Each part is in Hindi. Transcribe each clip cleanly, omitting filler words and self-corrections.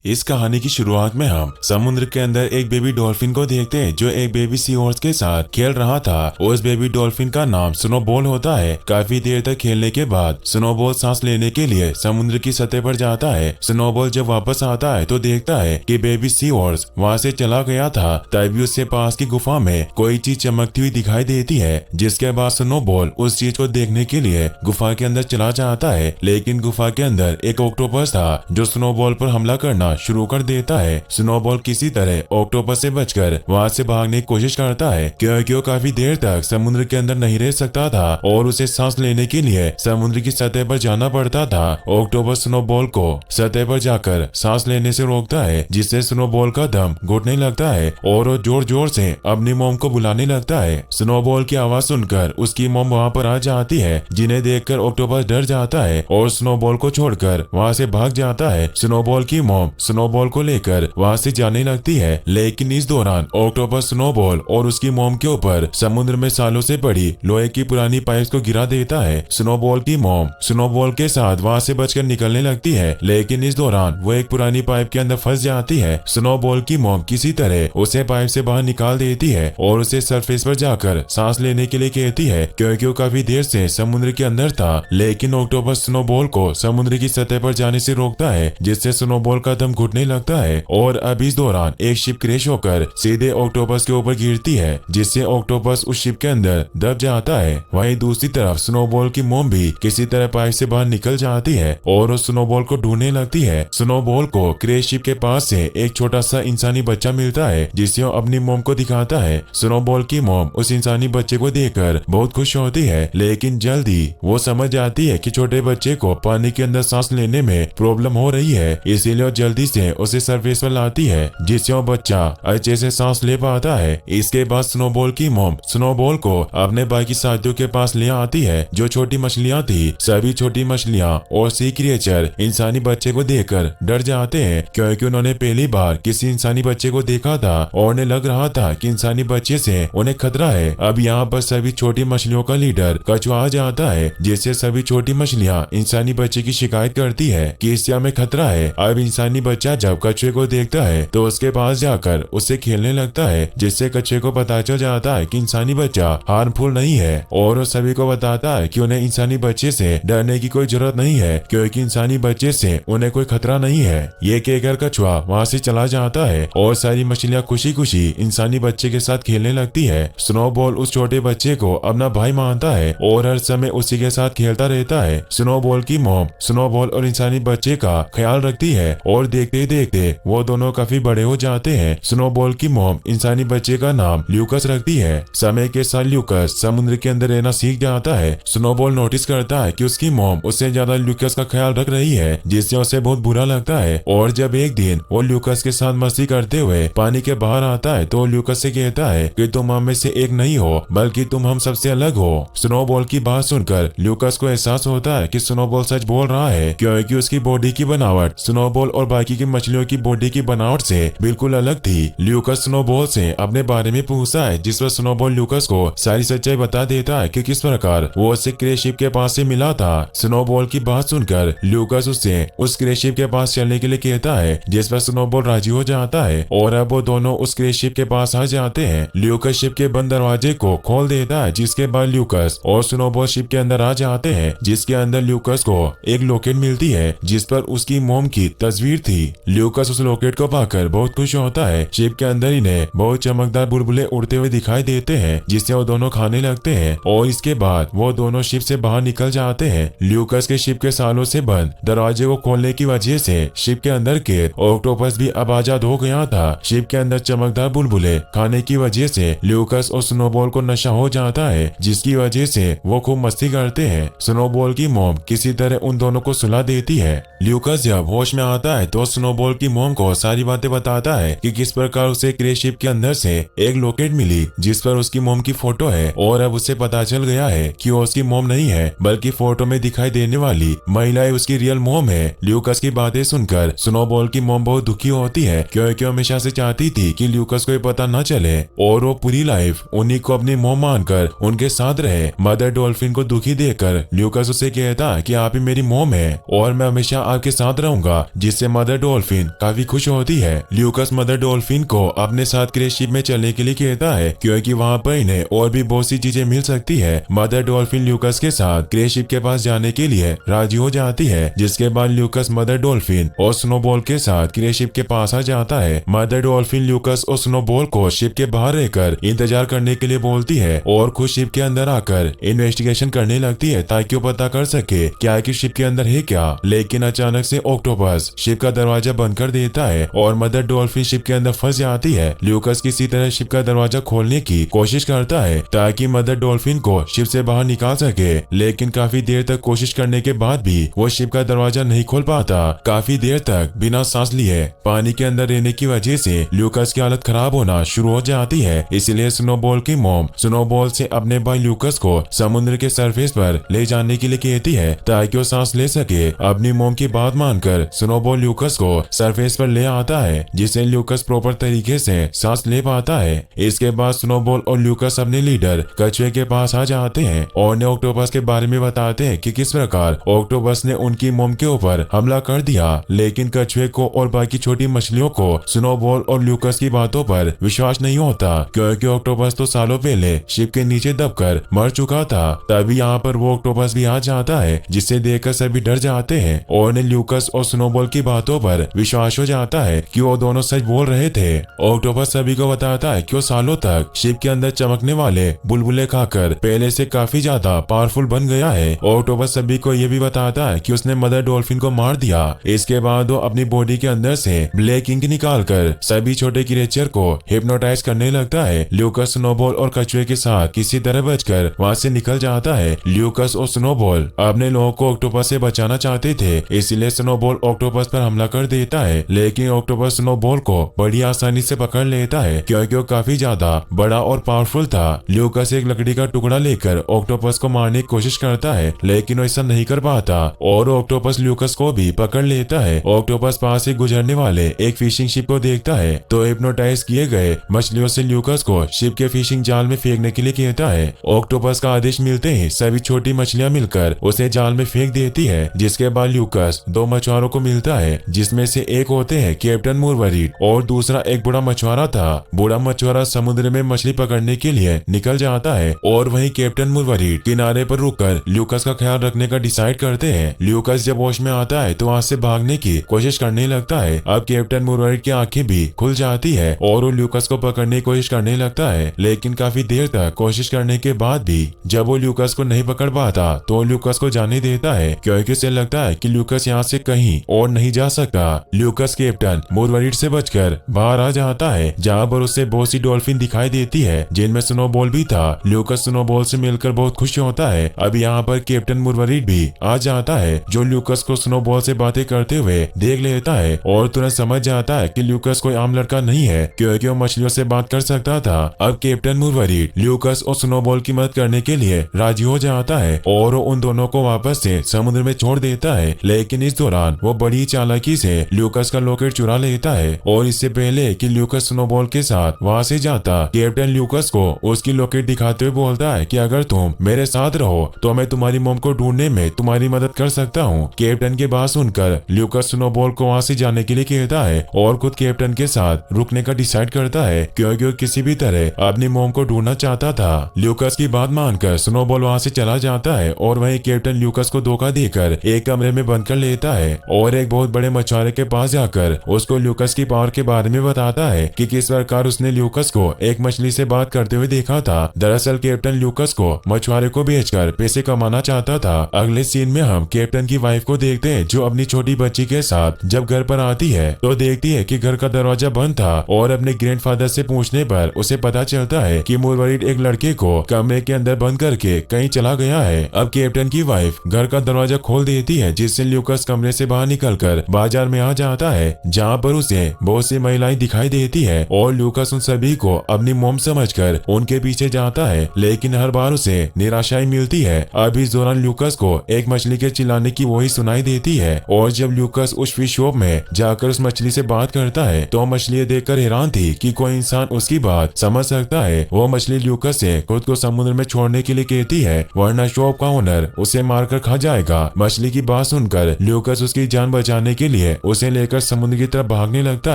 इस कहानी की शुरुआत में हम समुद्र के अंदर एक बेबी डॉल्फिन को देखते हैं जो एक बेबी सी हॉर्स के साथ खेल रहा था। उस बेबी डॉल्फिन का नाम स्नोबॉल होता है। काफी देर तक खेलने के बाद स्नोबॉल सांस लेने के लिए समुद्र की सतह पर जाता है। स्नोबॉल जब वापस आता है तो देखता है कि बेबी सी हॉर्स वहाँ से चला गया था। तभी उससे पास की गुफा में कोई चीज चमकती हुई दिखाई देती है, जिसके बाद स्नोबॉल उस चीज को देखने के लिए गुफा के अंदर चला जाता है। लेकिन गुफा के अंदर एक ऑक्टोपस था जो स्नोबॉल पर हमला करना शुरू कर देता है। स्नोबॉल किसी तरह ऑक्टोपस से बचकर वहां से भागने की कोशिश करता है, क्योंकि वो काफी देर तक समुद्र के अंदर नहीं रह सकता था और उसे सांस लेने के लिए समुद्र की सतह पर जाना पड़ता था। ऑक्टोपस स्नोबॉल को सतह पर जाकर सांस लेने से रोकता है, जिससे स्नोबॉल का दम घुटने लगता है और वो जोर जोर से अपनी मॉम को बुलाने लगता है। स्नोबॉल की आवाज सुनकर उसकी मॉम वहाँ पर आ जाती है, जिन्हें देखकर ऑक्टोपस डर जाता है और स्नोबॉल को छोड़कर वहाँ से भाग जाता है। स्नोबॉल की मॉम स्नोबॉल को लेकर वहाँ से जाने लगती है, लेकिन इस दौरान ऑक्टोपस स्नोबॉल और उसकी मॉम के ऊपर समुद्र में सालों से पड़ी लोहे की पुरानी पाइप को गिरा देता है। स्नोबॉल की मॉम स्नोबॉल के साथ वहाँ से बचकर निकलने लगती है, लेकिन इस दौरान वो एक पुरानी पाइप के अंदर फंस जाती है। स्नोबॉल की मॉम किसी तरह उसे पाइप से बाहर निकाल देती है और उसे सरफेस पर जाकर सांस लेने के लिए कहती है, क्योंकि वो काफी देर से समुद्र के अंदर था। लेकिन ऑक्टोपस स्नोबॉल को समुद्र की सतह पर जाने से रोकता है, जिससे स्नोबॉल का दम घुटने लगता है और अब इस दौरान एक शिप क्रैश होकर सीधे ऑक्टोपस के ऊपर गिरती है, जिससे ऑक्टोपस उस शिप के अंदर दब जाता है। वहीं दूसरी तरफ स्नोबॉल की मॉम भी किसी तरह पाइप से बाहर निकल जाती है और उस स्नोबॉल को ढूंढने लगती है। स्नोबॉल को क्रैश शिप के पास से एक छोटा सा इंसानी बच्चा मिलता है, जिसे वो अपनी मॉम को दिखाता है। स्नोबॉल की मॉम उस इंसानी बच्चे को देखकर बहुत खुश होती है, लेकिन जल्दी वो समझ जाती है कि छोटे बच्चे को पानी के अंदर सांस लेने में प्रॉब्लम हो रही है, इसीलिए वो जल्दी से उसे सरफेस पर लाती है, जिससे वो बच्चा अच्छे से सांस ले पाता है। इसके बाद स्नोबॉल की मॉम स्नोबॉल को अपने बाकी साथियों के पास ले आती है, जो छोटी मछलियां थी। सभी छोटी मछलियां और सी क्रिएचर इंसानी बच्चे को देखकर डर जाते हैं, क्योंकि उन्होंने पहली बार किसी इंसानी बच्चे को देखा था और उन्हें लग रहा था कि इंसानी बच्चे से उन्हें खतरा है। अब यहाँ पर सभी छोटी मछलियों का लीडर कछुआ आ जाता है, जिससे सभी छोटी मछलियां इंसानी बच्चे की शिकायत करती है कि इससे हमें खतरा है। अब इंसानी बच्चा जब कछुए को देखता है तो उसके पास जाकर उससे खेलने लगता है, जिससे कछुए को पता चल जाता है कि इंसानी बच्चा हार्मफुल नहीं है और वो सभी को बताता है कि उन्हें इंसानी बच्चे से डरने की कोई जरूरत नहीं है, क्योंकि इंसानी बच्चे से उन्हें कोई खतरा नहीं है। ये कहकर कछुआ वहाँ से चला जाता है और सारी मछलियाँ खुशी खुशी इंसानी बच्चे के साथ खेलने लगती है। स्नोबॉल उस छोटे बच्चे को अपना भाई मानता है और हर समय उसी के साथ खेलता रहता है। स्नोबॉल की मॉम स्नोबॉल और इंसानी बच्चे का ख्याल रखती है और देखते देखते वो दोनों काफी बड़े हो जाते हैं। स्नोबॉल की मॉम इंसानी बच्चे का नाम ल्यूकस रखती है। समय के साथ ल्यूकस समुद्र के अंदर रहना सीख जाता है। स्नोबॉल नोटिस करता है कि उसकी मॉम उससे ज्यादा ल्यूकस का ख्याल रख रही है, जिससे उसे बहुत बुरा लगता है। और जब एक दिन वो ल्यूकस के साथ मस्ती करते हुए पानी के बाहर आता है तो ल्यूकस से कहता है कि तुम हम में से एक नहीं हो, बल्कि तुम हम सबसे अलग हो। स्नोबॉल की बात सुनकर ल्यूकस को एहसास होता है कि स्नोबॉल सच बोल रहा है, क्योंकि उसकी बॉडी की बनावट स्नोबॉल और बाकी की मछलियों की बॉडी की बनावट से बिल्कुल अलग थी। ल्यूकस स्नोबॉल से अपने बारे में पूछता है, जिस पर स्नोबॉल ल्यूकस को सारी सच्चाई बता देता है कि किस प्रकार वो उससे क्रैश शिप के पास से मिला था। स्नोबॉल की बात सुनकर ल्यूकस उससे उस क्रैश शिप के पास चलने के लिए कहता है, जिस पर स्नोबॉल राजी हो जाता है और अब वो दोनों उस क्रैश शिप के पास आ जाते हैं। ल्यूकस शिप के बंद दरवाजे को खोल देता है, जिसके बाद ल्यूकस और स्नोबॉल शिप के अंदर आ जाते हैं, जिसके अंदर ल्यूकस को एक लॉकेट मिलती है जिस पर उसकी मॉम की तस्वीर थी। ल्यूकस उस लॉकेट को पाकर बहुत खुश होता है। शिप के अंदर इन्हें बहुत चमकदार बुलबुले उड़ते हुए दिखाई देते हैं, जिससे वो दोनों खाने लगते हैं और इसके बाद वो दोनों शिप से बाहर निकल जाते हैं। ल्यूकस के शिप के सालों से बंद दरवाजे को खोलने की वजह से शिप के अंदर कैद ऑक्टोपस भी अब आजाद हो गया था। शिप के अंदर चमकदार बुलबुले खाने की वजह से ल्यूकस और स्नोबॉल को नशा हो जाता है, जिसकी वजह से वो खूब मस्ती करते हैं। स्नोबॉल की मॉम किसी तरह उन दोनों को सुला देती है। ल्यूकस जब होश में आता है तो स्नोबॉल की मॉम को सारी बातें बताता है कि किस प्रकार उसे क्रैश शिप के अंदर से एक लॉकेट मिली, जिस पर उसकी मॉम की फोटो है और अब उसे पता चल गया है कि वो उसकी मॉम नहीं है, बल्कि फोटो में दिखाई देने वाली महिला उसकी रियल मॉम है। ल्यूकस की बातें सुनकर स्नोबॉल की मॉम बहुत दुखी होती है, क्योंकि हमेशा से चाहती थी कि ल्यूकस को पता न चले और वो पूरी लाइफ उन्हीं को अपनी मॉम मानकर उनके साथ रहे। मदर डॉल्फिन को दुखी देखकर ल्यूकस उसे कहता कि आप ही मेरी मॉम है और मैं हमेशा आपके साथ रहूंगा, जिससे मदर मदर डॉल्फिन काफी खुश होती है। ल्यूकस मदर डॉल्फिन को अपने साथ क्रेज शिप में चलने के लिए कहता है क्योंकि वहाँ पर इन्हें और भी बहुत सी चीजें मिल सकती है। मदर डॉल्फिन ल्यूकस के साथ क्रेज शिप के पास जाने के लिए राजी हो जाती है, जिसके बाद ल्यूकस मदर डॉल्फिन और स्नोबॉल के साथ क्रेज शिप के पास आ जाता है। मदर डॉल्फिन ल्यूकस और स्नोबॉल को शिप के बाहर रहकर इंतजार करने के लिए बोलती है और खुद शिप के अंदर आकर इन्वेस्टिगेशन करने लगती है ताकि वो पता कर सके क्या कि शिप के अंदर है क्या। लेकिन अचानक से ऑक्टोपस शिप का दरवाजा बंद कर देता है और मदर डॉल्फिन शिप के अंदर फंस जाती है। ल्यूकस किसी तरह शिप का दरवाजा खोलने की कोशिश करता है ताकि मदर डॉल्फिन को शिप से बाहर निकाल सके, लेकिन काफी देर तक कोशिश करने के बाद भी वो शिप का दरवाजा नहीं खोल पाता। काफी देर तक बिना सांस लिए पानी के अंदर रहने की वजह से ल्यूकस की हालत खराब होना शुरू हो जाती है। इसलिए स्नोबॉल की मॉम स्नोबॉल से अपने भाई ल्यूकस को समुद्र के सरफेस पर ले जाने के लिए कहती है ताकि वो सांस ले सके। अपनी मॉम की बात मानकर स्नोबॉल ल्यूकस को सरफेस पर ले आता है, जिससे ल्यूकस प्रॉपर तरीके से सांस ले पाता है। इसके बाद स्नोबॉल और ल्यूकस अपने लीडर कछुए के पास आ जाते हैं और उन्हें ऑक्टोपस के बारे में बताते हैं कि किस प्रकार ऑक्टोपस ने उनकी मॉम के ऊपर हमला कर दिया। लेकिन कछुए को और बाकी छोटी मछलियों को स्नोबॉल और ल्यूकस की बातों पर विश्वास नहीं होता क्योंकि ऑक्टोपस तो सालों पहले शिप के नीचे दबकर मर चुका था। तभी यहाँ पर वो ऑक्टोपस भी आ जाता है, जिसे देखकर सभी डर जाते हैं और उन्हें ल्यूकस और स्नोबॉल की बातों पर विश्वास हो जाता है कि वो दोनों सच बोल रहे थे। ऑक्टोपस सभी को बताता है कि वो सालों तक शिप के अंदर चमकने वाले बुलबुले खाकर पहले से काफी ज्यादा पावरफुल बन गया है। ऑक्टोपस सभी को ये भी बताता है कि उसने मदर डॉल्फिन को मार दिया। इसके बाद वो अपनी बॉडी के अंदर से ब्लैक इंक निकालकर सभी छोटे क्रिएचर को हिप्नोटाइज करने लगता है। ल्यूकस स्नोबॉल और कछुए के साथ किसी तरह बचकर वहाँ से निकल जाता है। ल्यूकस और स्नोबॉल अपने लोगों को ऑक्टोपस से बचाना चाहते थे, इसलिए स्नोबॉल ऑक्टोपस पर हमला कर देता है। लेकिन ऑक्टोपस स्नोबॉल को बड़ी आसानी से पकड़ लेता है क्योंकि वो काफी ज्यादा बड़ा और पावरफुल था। ल्यूकस एक लकड़ी का टुकड़ा लेकर ऑक्टोपस को मारने की कोशिश करता है, लेकिन वो ऐसा नहीं कर पाता और ऑक्टोपस ल्यूकस को भी पकड़ लेता है। ऑक्टोपस पास से गुजरने वाले एक फिशिंग शिप को देखता है तो हिप्नोटाइज किए गए मछलियों से ल्यूकस को शिप के फिशिंग जाल में फेंकने के लिए कहता है। ऑक्टोपस का आदेश मिलते ही सभी छोटी मछलियां मिलकर उसे जाल में फेंक देती है, जिसके बाद ल्यूकस दो मछुआरों को मिलता है, जिसमें से एक होते हैं कैप्टन मुरवरीड और दूसरा एक बूढ़ा मछुआरा था। बूढ़ा मछुआरा समुद्र में मछली पकड़ने के लिए निकल जाता है और वहीं कैप्टन मुरवरीड किनारे पर रुककर ल्यूकस का ख्याल रखने का डिसाइड करते हैं। ल्यूकस जब होश में आता है तो वहाँ से भागने की कोशिश करने लगता है। अब कैप्टन मुरवरीड की आंखें भी खुल जाती है और वो ल्यूकस को पकड़ने की कोशिश करने लगता है, लेकिन काफी देर तक कोशिश करने के बाद भी जब वो ल्यूकस को नहीं पकड़ पाता तो ल्यूकस को जाने देता है क्योंकि उसे लगता है कि ल्यूकस यहाँ से कहीं और नहीं जा सकता। ल्यूकस कैप्टन मुरवरीड से बचकर बाहर आ जाता है, जहाँ पर उसे बहुत सी डॉल्फिन दिखाई देती है जिनमें स्नोबॉल भी था। ल्यूकस स्नोबॉल से मिलकर बहुत खुश होता है। अब यहाँ पर कैप्टन मुरवरीड भी आ जाता है, जो ल्यूकस को स्नोबॉल से बातें करते हुए देख लेता है और तुरंत समझ जाता है कि ल्यूकस कोई आम लड़का नहीं है क्योंकि वो मछलियों से बात कर सकता था। अब कैप्टन मुरवरीड ल्यूकस और स्नोबॉल की मदद करने के लिए राजी हो जाता है और वो उन दोनों को वापस से समुद्र में छोड़ देता है। लेकिन इस दौरान वो बड़ी चालाकी से ल्यूकस का लॉकेट चुरा लेता है और इससे पहले कि ल्यूकस स्नोबॉल के साथ वहाँ से जाता, कैप्टन ल्यूकस को उसकी लॉकेट दिखाते हुए बोलता है कि अगर तुम मेरे साथ रहो तो मैं तुम्हारी मॉम को ढूंढने में तुम्हारी मदद कर सकता हूँ। कैप्टन की बात सुनकर ल्यूकस स्नोबॉल को वहाँ से जाने के लिए कहता है और खुद कैप्टन के साथ रुकने का डिसाइड करता है क्योंकि वो किसी भी तरह अपनी मॉम को ढूंढना चाहता था। ल्यूकस की बात मानकर स्नोबॉल वहाँ से चला जाता है और वहीं कैप्टन ल्यूकस को धोखा देकर एक कमरे में बंद कर लेता है और एक बहुत बड़े मछुआरे के पास जाकर उसको ल्यूकस की पावर के बारे में बताता है कि किस प्रकार उसने ल्यूकस को एक मछली से बात करते हुए देखा था। दरअसल कैप्टन ल्यूकस को मछुआरे को बेचकर पैसे कमाना चाहता था। अगले सीन में हम कैप्टन की वाइफ को देखते हैं, जो अपनी छोटी बच्ची के साथ जब घर पर आती है तो देखती है कि घर का दरवाजा बंद था और अपने ग्रैंडफादर से पूछने पर उसे पता चलता है कि मुरवरीड एक लड़के को कमरे के अंदर बंद करके कहीं चला गया है। अब कैप्टन की वाइफ घर का दरवाजा खोल देती है, जिससे ल्यूकस कमरे से बाहर निकलकर बाजार में आ जाता है, जहाँ पर उसे बहुत सी महिलाएं दिखाई देती है और ल्यूकस उन सभी को अपनी मॉम समझकर उनके पीछे जाता है, लेकिन हर बार उसे निराशा ही मिलती है। अब इस दौरान ल्यूकस को एक मछली के चिल्लाने की वही सुनाई देती है और जब ल्यूकस उस फिश शॉप में जाकर उस मछली से बात करता है तो मछली देखकर हैरान थी कि कोई इंसान उसकी बात समझ सकता है। वो मछली ल्यूकस से खुद को समुद्र में छोड़ने के लिए कहती है, वरना शॉप का ओनर उसे मारकर खा जाएगा। मछली की बात सुनकर ल्यूकस उसकी जान बचाने के लिए लिए उसे लेकर समुद्र की तरफ भागने लगता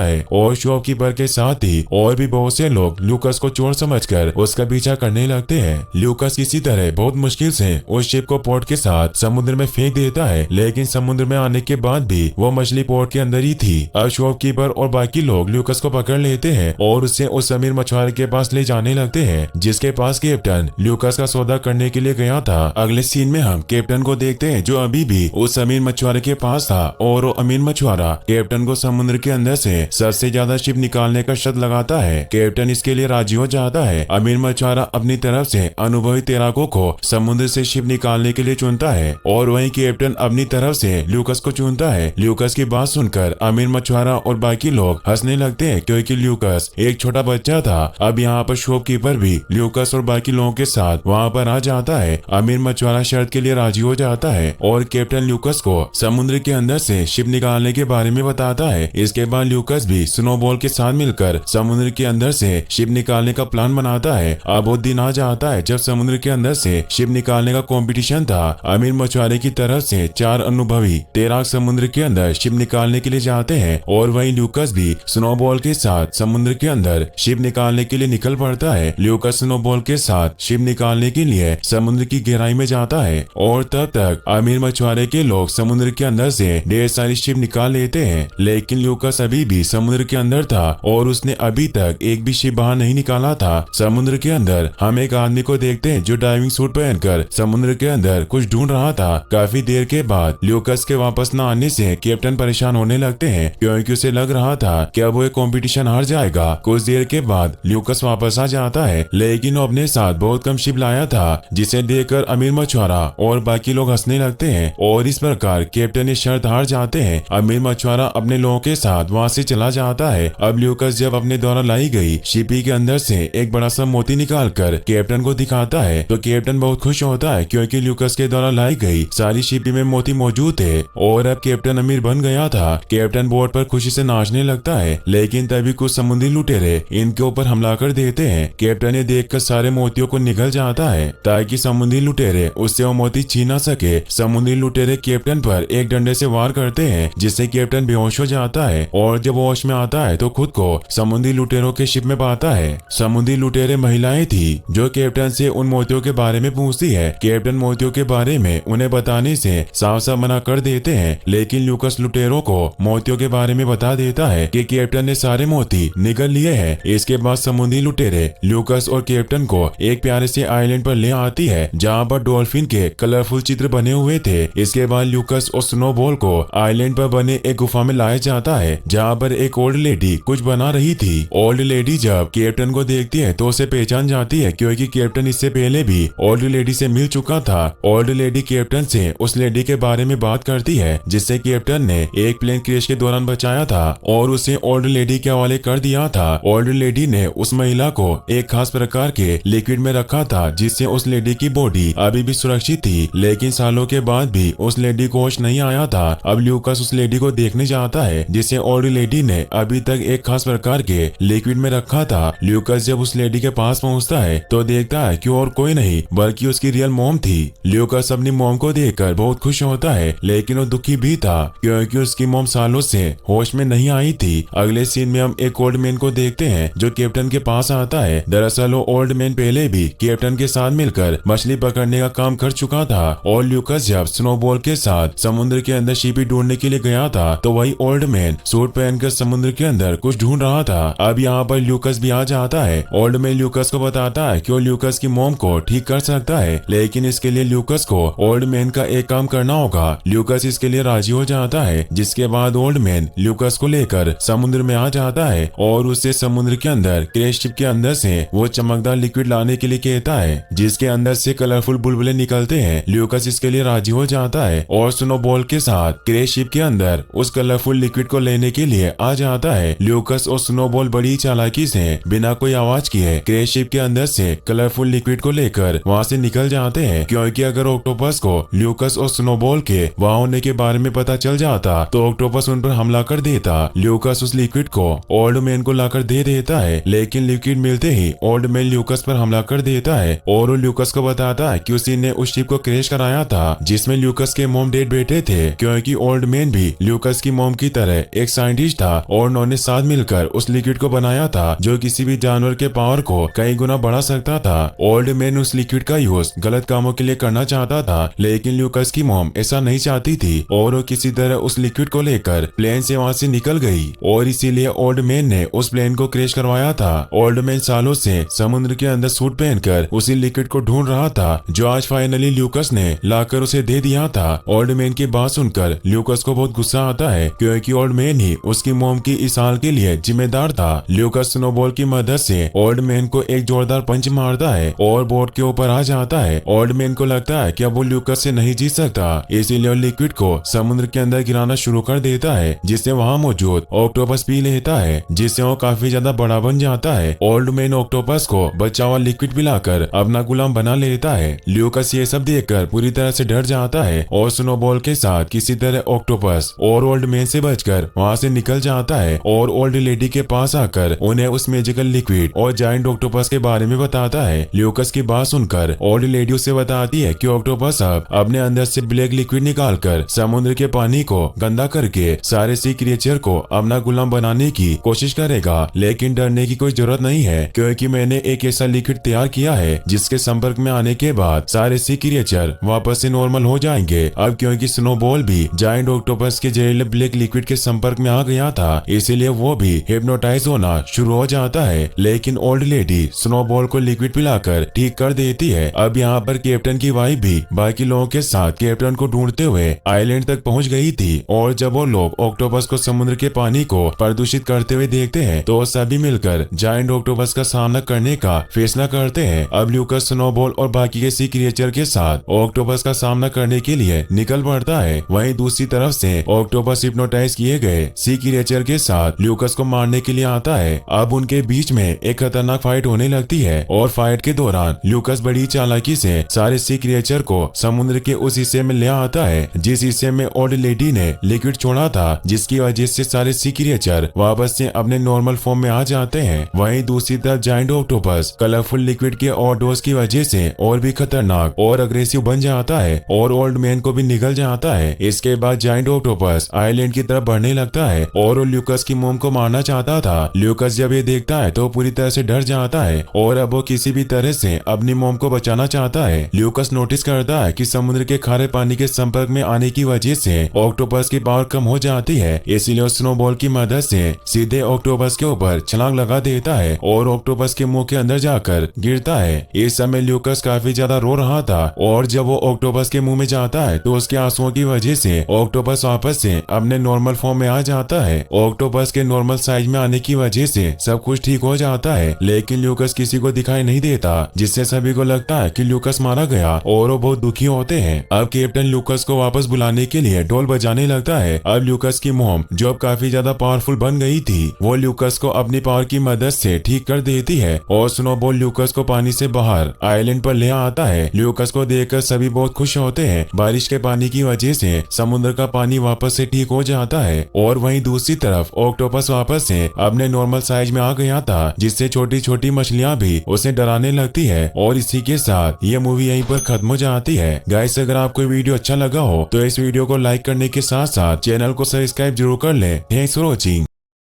है और शॉपकीपर के साथ ही और भी बहुत से लोग ल्यूकस को चोर समझकर उसका पीछा करने लगते हैं। ल्यूकस किसी तरह बहुत मुश्किल से उस शिप को पोर्ट के साथ समुद्र में फेंक देता है, लेकिन समुद्र में आने के बाद भी वो मछली पोर्ट के अंदर ही थी। अब शॉपकीपर और बाकी लोग ल्यूकस को पकड़ लेते हैं और उसे उस अमीर मछुआरे के पास ले जाने लगते हैं, जिसके पास कैप्टन ल्यूकस का सौदा करने के लिए गया था। अगले सीन में हम कैप्टन को देखते हैं जो अभी भी उस अमीर मछुआरे के पास था और वो अमीर मछुआरा कैप्टन को समुद्र के अंदर से सबसे ज्यादा शिप निकालने का शर्त लगाता है। कैप्टन इसके लिए राजी हो जाता है। अमीर मछुआरा अपनी तरफ से अनुभवी तैराकों को समुद्र से शिप निकालने के लिए चुनता है और वहीं कैप्टन अपनी तरफ से ल्यूकस को चुनता है। ल्यूकस की बात सुनकर अमीर मछुआरा और बाकी लोग हंसने लगते हैं क्योंकि ल्यूकस एक छोटा बच्चा था। अब यहाँ पर शॉपकीपर भी ल्यूकस और बाकी लोगों के साथ वहाँ पर आ जाता है। अमीर मछुआरा शर्त के लिए राजी हो जाता है और कैप्टन ल्यूकस को समुद्र के अंदर से शिप निकालने के बारे में बताता है। इसके बाद ल्यूकस भी स्नोबॉल के साथ मिलकर समुद्र के अंदर से शिप निकालने का प्लान बनाता है। अब वो दिन आ जाता है जब समुद्र के अंदर से शिप निकालने का कंपटीशन था। अमीर मछुआरे की तरफ से 4 अनुभवी तैराक समुद्र के अंदर शिप निकालने के लिए जाते हैं और वहीं ल्यूकस भी स्नोबॉल के साथ समुद्र के अंदर शिप निकालने के लिए निकल पड़ता है। ल्यूकस स्नोबॉल के साथ शिप निकालने के लिए समुद्र की गहराई में जाता है और तब तक अमीर मछुआरे के लोग समुद्र के अंदर से ढेर सारी शिप निकाल लेते हैं, लेकिन ल्यूकस अभी भी समुद्र के अंदर था और उसने अभी तक एक भी शिप बाहर नहीं निकाला था। समुद्र के अंदर हम एक आदमी को देखते हैं जो डाइविंग सूट पहनकर समुद्र के अंदर कुछ ढूंढ रहा था। काफी देर के बाद ल्यूकस के वापस न आने से कैप्टन परेशान होने लगते हैं क्योंकि उसे लग रहा था कि अब वो एक कंपटीशन हार जाएगा। कुछ देर के बाद ल्यूकस वापस आ जाता है, लेकिन वो अपने साथ बहुत कम शिप लाया था, जिसे देखकर अमीर मछुआरा और बाकी लोग हंसने लगते हैं और इस प्रकार कैप्टन ने शर्त हार जाते हैं। अमीर मछुआरा अपने लोगों के साथ वहाँ से चला जाता है। अब ल्यूकस जब अपने द्वारा लाई गई शिपी के अंदर से एक बड़ा सा मोती निकालकर कैप्टन को दिखाता है तो कैप्टन बहुत खुश होता है क्योंकि ल्यूकस के द्वारा लाई गई सारी शिपी में मोती मौजूद थे और अब कैप्टन अमीर बन गया था। कैप्टन बोट पर खुशी से नाचने लगता है, लेकिन तभी कुछ समुद्री लुटेरे इनके ऊपर हमला कर देते हैं। कैप्टन ने देखकर सारे मोतियों को निगल जाता है ताकि समुद्री लुटेरे उससे वो मोती छीन न सके। समुद्री लुटेरे कैप्टन पर एक डंडे से वार करते हैं जिससे कैप्टन बेहोश हो जाता है और जब वो होश में आता है तो खुद को समुद्री लुटेरों के शिप में पाता है। समुद्री लुटेरे महिलाएं थी जो कैप्टन से उन मोतियों के बारे में पूछती है। कैप्टन मोतियों के बारे में उन्हें बताने से साफ साफ मना कर देते हैं, लेकिन ल्यूकस लुटेरों को मोतियों के बारे में बता देता है कि कैप्टन ने सारे मोती निगल लिए हैं। इसके बाद समुद्री लुटेरे ल्यूकस और कैप्टन को एक प्यारे से आइलैंड पर ले आती है जहाँ पर डॉल्फिन के कलरफुल चित्र बने हुए थे। इसके बाद ल्यूकस और स्नोबॉल को आइलैंड पर बने एक गुफा में लाया जाता है जहाँ पर एक ओल्ड लेडी कुछ बना रही थी। ओल्ड लेडी जब कैप्टन को देखती है तो उसे पहचान जाती है क्योंकि कैप्टन इससे पहले भी ओल्ड लेडी से मिल चुका था। ओल्ड लेडी कैप्टन से उस लेडी के बारे में बात करती है जिससे कैप्टन ने एक प्लेन क्रैश के दौरान बचाया था और उसे ओल्ड लेडी के हवाले कर दिया था। ओल्ड लेडी ने उस महिला को एक खास प्रकार के लिक्विड में रखा था जिससे उस लेडी की बॉडी अभी भी सुरक्षित थी, लेकिन सालों के बाद भी उस लेडी को होश नहीं आया था। अब ल्यूकस उस लेडी को देखने जाता है जिसे ओल्ड लेडी ने अभी तक एक खास प्रकार के लिक्विड में रखा था। ल्यूकस जब उस लेडी के पास पहुंचता है तो देखता है कि और कोई नहीं बल्कि उसकी रियल मॉम थी। ल्यूकस अपनी मॉम को देखकर बहुत खुश होता है, लेकिन वो दुखी भी था क्योंकि उसकी मॉम सालों से होश में नहीं आई थी। अगले सीन में हम एक ओल्ड मैन को देखते हैं जो कैप्टन के पास आता है। दरअसल वो ओल्ड मैन पहले भी कैप्टन के साथ मिलकर मछली पकड़ने का काम कर चुका था और ल्यूकस जब स्नोबॉल के साथ समुद्र के अंदर शिपी ढूंढने के लिए गया था तो वही ओल्ड मैन सूट पहनकर समुद्र के अंदर कुछ ढूंढ रहा था। अब यहाँ पर ल्यूकस भी आ जाता है। ओल्ड मैन ल्यूकस को बताता है कि वो ल्यूकस की मॉम को ठीक कर सकता है, लेकिन इसके लिए ल्यूकस को ओल्ड मैन का एक काम करना होगा। ल्यूकस इसके लिए राजी हो जाता है, जिसके बाद ओल्ड मैन ल्यूकस को लेकर समुद्र में आ जाता है और उससे समुद्र के अंदर क्रैश शिप के अंदर से वो चमकदार लिक्विड लाने के लिए कहता है जिसके अंदर से कलरफुल बुलबुले निकलते हैं। ल्यूकस इसके लिए राजी हो जाता है और स्नोबॉल के साथ क्रैश शिप के अंदर उस कलरफुल लिक्विड को लेने के लिए आ जाता है। ल्यूकस और स्नोबॉल बड़ी चालाकी से बिना कोई आवाज किए क्रैश शिप के अंदर से कलरफुल लिक्विड को लेकर वहाँ से निकल जाते हैं, क्योंकि अगर ऑक्टोपस को ल्यूकस और स्नोबॉल के वहाँ होने के बारे में पता चल जाता तो ऑक्टोपस उन पर हमला कर देता। ल्यूकस उस लिक्विड को ओल्ड मैन को लाकर दे देता है, लेकिन लिक्विड मिलते ही ओल्ड मैन ल्यूकस पर हमला कर देता है और वो ल्यूकस को बताता है कि उसी ने उस शिप को क्रैश कराया था जिसमें ल्यूकस के मॉम डैड बैठे थे, क्योंकि ओल्ड मैन भी ल्यूकस की मॉम की तरह एक साइंटिस्ट था और उन्होंने साथ मिलकर उस लिक्विड को बनाया था जो किसी भी जानवर के पावर को कई गुना बढ़ा सकता था। ओल्ड मैन उस लिक्विड का यूज गलत कामों के लिए करना चाहता था, लेकिन ल्यूकस की मॉम ऐसा नहीं चाहती थी और वो किसी तरह उस लिक्विड को लेकर प्लेन से वहाँ से निकल गई और इसीलिए ओल्ड मैन ने उस प्लेन को क्रैश करवाया था। ओल्ड मैन सालों से समुद्र के अंदर सूट पहनकर उसी लिक्विड को ढूंढ रहा था जो आज फाइनली ल्यूकस ने लाकर उसे दे दिया था। ओल्ड मैन की बात सुनकर ल्यूकस को बहुत गुस्सा आता है क्योंकि ओल्ड मैन ही उसकी मॉम की इस हाल के लिए जिम्मेदार था। ल्यूकस स्नोबॉल की मदद से ओल्ड मैन को एक जोरदार पंच मारता है और बोट के ऊपर आ जाता है। ओल्ड मैन को लगता है कि अब वो ल्यूकस से नहीं जीत सकता, इसीलिए वो लिक्विड को समुद्र के अंदर गिराना शुरू कर देता है जिससे वहाँ मौजूद ऑक्टोपस पी लेता है, जिससे वो काफी ज्यादा बड़ा बन जाता है। ओल्ड मैन ऑक्टोपस को बचा हुआ लिक्विड पिलाकर अपना गुलाम बना लेता है। ल्यूकस ये सब देखकर पूरी तरह से डर जाता है और स्नोबॉल के साथ किसी तरह ऑक्टोपस और ओल्ड मैन से बचकर वहाँ से निकल जाता है और ओल्ड लेडी के पास आकर उन्हें उस मैजिकल लिक्विड और जायंट ऑक्टोपस के बारे में बताता है। ल्यूकस की बात सुनकर ओल्ड लेडी उसे बताती है कि ऑक्टोपस अब अपने अंदर से ब्लैक लिक्विड निकालकर समुद्र के पानी को गंदा करके सारे सी क्रिएचर को अपना गुलाम बनाने की कोशिश करेगा, लेकिन डरने की कोई जरूरत नहीं है क्योंकि मैंने एक ऐसा लिक्विड तैयार किया है जिसके संपर्क में आने के बाद सारे सी क्रिएचर वापस से नॉर्मल हो जाएंगे। अब क्योंकि स्नोबॉल भी जायंट ऑक्टोपस के जहरीले ब्लैक लिक्विड के संपर्क में आ गया था, इसीलिए वो भी हिप्नोटाइज होना शुरू हो जाता है, लेकिन ओल्ड लेडी स्नोबॉल को लिक्विड पिलाकर ठीक कर देती है। अब यहाँ पर कैप्टन की वाइफ भी बाकी लोगों के साथ कैप्टन को ढूंढते हुए आइलैंड तक पहुंच गई थी और जब वो लोग ऑक्टोपस को समुद्र के पानी को प्रदूषित करते हुए देखते हैं तो सभी मिलकर जायंट ऑक्टोपस का सामना करने का फैसला करते हैं। अब ल्यूकस स्नोबॉल और बाकी के सी क्रिएचर के साथ ऑक्टोपस का सामना करने के लिए निकल पड़ता है। वहीं दूसरी तरफ से ऑक्टोपस हिप्नोटाइज किए गए सी क्रिएचर के साथ ल्यूकस को मारने के लिए आता है। अब उनके बीच में एक खतरनाक फाइट होने लगती है और फाइट के दौरान ल्यूकस बड़ी चालाकी से सारे सी क्रिएचर को समुद्र के उस हिस्से में ले आता है जिस हिस्से में ओल्ड लेडी ने लिक्विड छोड़ा था, जिसकी वजह से सारे सी क्रिएचर वापस से अपने नॉर्मल फॉर्म में आ जाते हैं। वहीं दूसरी तरफ जायंट ऑक्टोपस कलरफुल लिक्विड के ओवरडोज की वजह से और भी खतरनाक और अग्रेसिव बन जाता है और ओल्ड मैन को भी निगल जाता है। इसके बाद जायंट ऑक्टोपस आइलैंड की तरफ बढ़ने लगता है और वो ल्यूकस की मोम को मारना चाहता था। ल्यूकस जब ये देखता है तो पूरी तरह से डर जाता है और अब वो किसी भी तरह से अपनी मोम को बचाना चाहता है। ल्यूकस नोटिस करता है कि समुद्र के खारे पानी के संपर्क में आने की वजह से ऑक्टोपस की पावर कम हो जाती है, इसीलिए स्नोबॉल की मदद से सीधे ऑक्टोपस के ऊपर छलांग लगा देता है और ऑक्टोपस के मुंह के अंदर जाकर गिरता है। इस समय ल्यूकस काफी ज्यादा रो रहा था और जब वो ऑक्टोपस के मुंह में जाता है तो उसके आंसुओं की वजह से ऑक्टोपस वापस से अपने नॉर्मल फॉर्म में आ जाता है। ऑक्टोपस के नॉर्मल साइज में आने की वजह से सब कुछ ठीक हो जाता है, लेकिन ल्यूकस किसी को दिखाई नहीं देता जिससे सभी को लगता है कि ल्यूकस मारा गया और वो बहुत दुखी होते हैं। अब कैप्टन ल्यूकस को वापस बुलाने के लिए ढोल बजाने लगता है। अब ल्यूकस की मोम जो अब काफी ज्यादा पावरफुल बन गई थी वो ल्यूकस को अपनी पावर की मदद से ठीक कर देती है और स्नोबॉल ल्यूकस को पानी से बाहर आइलैंड पर ले आता है। ल्यूकस को देखकर सभी बहुत खुश होते हैं। बारिश के पानी की वजह से समुद्र का पानी वापस से ठीक हो जाता है और वहीं दूसरी तरफ ऑक्टोपस वापस से अपने नॉर्मल साइज में आ गया था, जिससे छोटी छोटी मछलियां भी उसे डराने लगती है। और इसी के साथ ये मूवी यहीं पर खत्म हो जाती है। गाइस, अगर आपको वीडियो अच्छा लगा हो तो इस वीडियो को लाइक करने के साथ साथ चैनल को सब्सक्राइब जरूर कर ले। Thanks for watching.